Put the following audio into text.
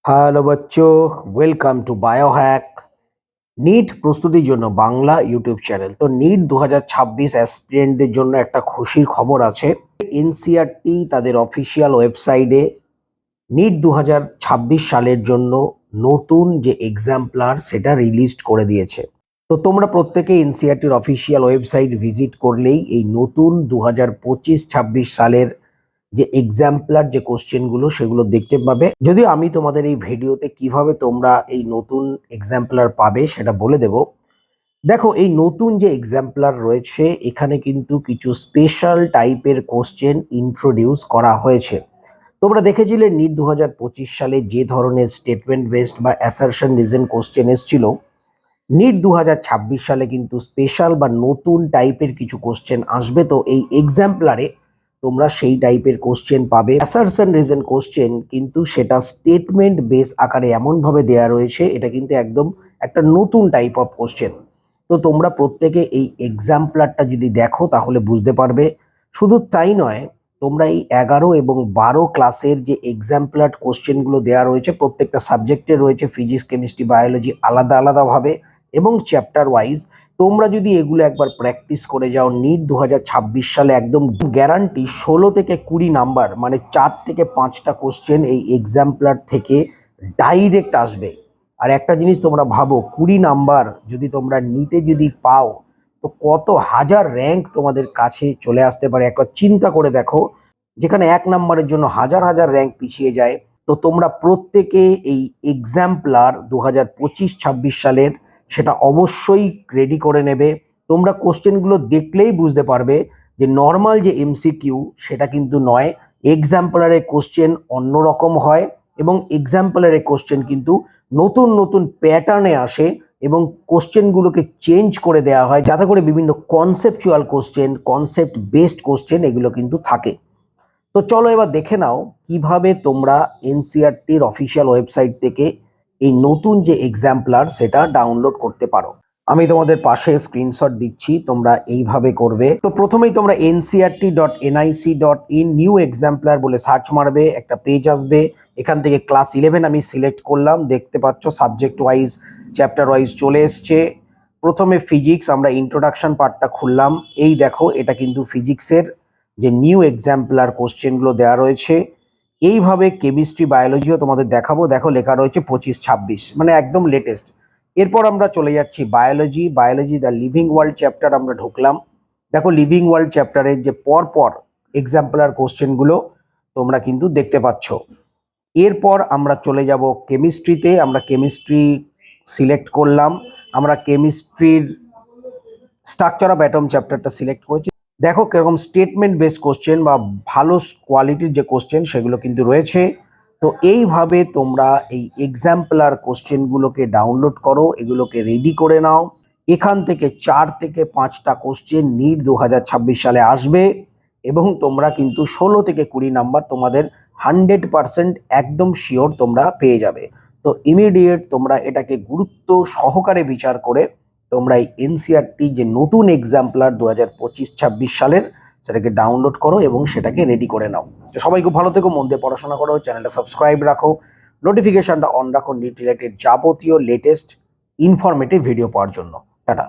Hello বাচ্চো, welcome to Biohack. NEET প্রস্তুতির জন্য বাংলা ইউটিউব চ্যানেল। তো নিট 2026 অ্যাসপিরেন্টদের জন্য একটা খুশির খবর আছে। এনসিআরটি তাদের অফিসিয়াল ওয়েবসাইটে নিট 2026 সালের জন্য নতুন যে এক্সাম্পলার সেটা রিলিজ করে দিয়েছে। তো তোমরা প্রত্যেকে এনসিআরটির অফিসিয়াল ওয়েবসাইট ভিজিট করলেই এই নতুন 2025-26 সালের যে এক্সাম্পলার যে কোশ্চেনগুলো সেগুলো দেখতে পাবে। যদিও আমি তোমাদের এই ভিডিওতে কিভাবে তোমরা এই নতুন এক্সাম্পলার পাবে সেটা বলে দেব। দেখো, এই নতুন যে এক্সাম্পলার রয়েছে এখানে কিন্তু কিছু স্পেশাল টাইপের কোশ্চেন ইন্ট্রোডিউস করা হয়েছে। তোমরা দেখেছিলে নিট 2025 সালে যে ধরনের স্টেটমেন্ট বেসড বা অ্যাসারশন রিজন কোশ্চেন এসেছিল, নিট 2026 সালে কিন্তু স্পেশাল বা নতুন টাইপের কিছু কোশ্চেন আসবে। তো এই এক্সাম্পলারে তোমরা সেই টাইপের কোশ্চেন পাবে। অ্যাসারশন রিজন কোশ্চেন কিন্তু সেটা স্টেটমেন্ট বেস আকারে এমনভাবে দেয়া রয়েছে, এটা কিন্তু একদম একটা নতুন টাইপ অফ কোশ্চেন। তো তোমরা প্রত্যেকে এই এক্সাম্পলারটা যদি দেখো তাহলে বুঝতে পারবে। শুধু তাই নয়, তোমরা এই 11 এবং 12 ক্লাসের যে এক্সাম্পলার কোশ্চেনগুলো দেওয়া রয়েছে, প্রত্যেকটা সাবজেক্টে রয়েছে, ফিজিক্স, কেমিস্ট্রি, বায়োলজি আলাদা আলাদাভাবে এবং চ্যাপ্টার ওয়াইজ। তোমরা যদি এগুলো একবার প্র্যাকটিস করে যাও, নিট 2026 সালে একদম গ্যারান্টি 16 থেকে 20 নাম্বার, মানে 4 থেকে 5টা কোশ্চেন এই এক্সাম্পলার থেকে ডাইরেক্ট আসবে। আর একটা জিনিস তোমরা ভাবো, 20 নাম্বার যদি তোমরা নিতে যদি পাও তো কত হাজার র্যাঙ্ক তোমাদের কাছে চলে আসতে পারে। একবার চিন্তা করে দেখো, যেখানে 1 নাম্বারের জন্য হাজার হাজার র্যাঙ্ক পিছিয়ে যায়। তো তোমরা প্রত্যেকে এই এক্সাম্পলার 2025-26 সালের সেটা অবশ্যই রেডি করে নেবে। তোমরা কোশ্চেনগুলো দেখলেই বুঝতে পারবে যে নর্মাল যে এমসিকিউ সেটা কিন্তু নয়, এক্সাম্পলারের কোশ্চেন অন্যরকম হয় এবং এক্সাম্পলারের কোশ্চেন কিন্তু নতুন নতুন প্যাটার্নে আসে এবং কোশ্চেনগুলোকে চেঞ্জ করে দেওয়া হয়, যাতে করে বিভিন্ন conceptual question, concept based question এগুলো কিন্তু থাকে। তো চলো এবার দেখে নাও কিভাবে তোমরা এনসিআরটির অফিসিয়াল ওয়েবসাইট থেকে এই নতুন যে এক্সাম্পলার সেটা ডাউনলোড করতে পারো। আমি তোমাদের পাশে স্ক্রিনশট দিচ্ছি, তোমরা এইভাবে করবে। তো প্রথমেই তোমরা ncrt.nic.in নিউ এক্সাম্পলার বলে সার্চ মারবে, একটা পেজ আসবে। এখান থেকে ক্লাস 11 আমি সিলেক্ট করলাম, দেখতে পাচ্ছ সাবজেক্ট ওয়াইজ, চ্যাপ্টার ওয়াইজ চলে এসছে। প্রথমে ফিজিক্স, আমরা ইন্ট্রোডাকশন পার্টটা খুললাম। এই দেখো, এটা কিন্তু ফিজিক্সের যে নিউ এক্সাম্পলার কোশ্চেনগুলো দেওয়া রয়েছে। এইভাবে কেমিস্ট্রি, বায়োলজিও তোমাদের দেখাবো। দেখো লেখা রয়েছে 25-26, মানে একদম লেটেস্ট। এরপর আমরা চলে যাচ্ছি biology the living world chapter আমরা ঢুকলাম। দেখো লিভিং ওয়ার্ল্ড চ্যাপ্টারের যে পর এক্সাম্পলার কোশ্চেনগুলো তোমরা কিন্তু দেখতে পাচ্ছ। এরপর আমরা চলে যাব কেমিস্ট্রিতে, আমরা কেমিস্ট্রি সিলেক্ট করলাম। আমরা কেমিস্ট্রির স্ট্রাকচার অফ অ্যাটম চ্যাপ্টারটা সিলেক্ট করেছি। দেখো কিরকম স্টেটমেন্ট বেস কোশ্চেন বা ভালো কোয়ালিটির যে কোশ্চেন সেগুলো কিন্তু রয়েছে। তো এইভাবে তোমরা এই এক্সাম্পলার কোশ্চেনগুলোকে ডাউনলোড করো, এগুলোকে রেডি করে নাও। এখান থেকে 4 থেকে 5টা কোশ্চেন নিট 2026 সালে আসবে এবং তোমরা কিন্তু 16 থেকে 20 নাম্বার তোমাদের 100% একদম শিওর তোমরা পেয়ে যাবে। তো ইমিডিয়েট তোমরা এটাকে গুরুত্ব সহকারে বিচার করে তোমরা এই এনসিআরটি যে নতুন এক্সাম্পলার 2025-26 সালের সেটাকে ডাউনলোড করো এবং সেটাকে রেডি করে নাও। তো সবাই খুব ভালো থেকো, মন দিয়ে পড়াশোনা করো, চ্যানেলটা সাবস্ক্রাইব রাখো, নোটিফিকেশনটা অন রাখো নিট রিলেটেড যাবতীয় লেটেস্ট ইনফরমেটিভ ভিডিও পাওয়ার জন্য। টাটা।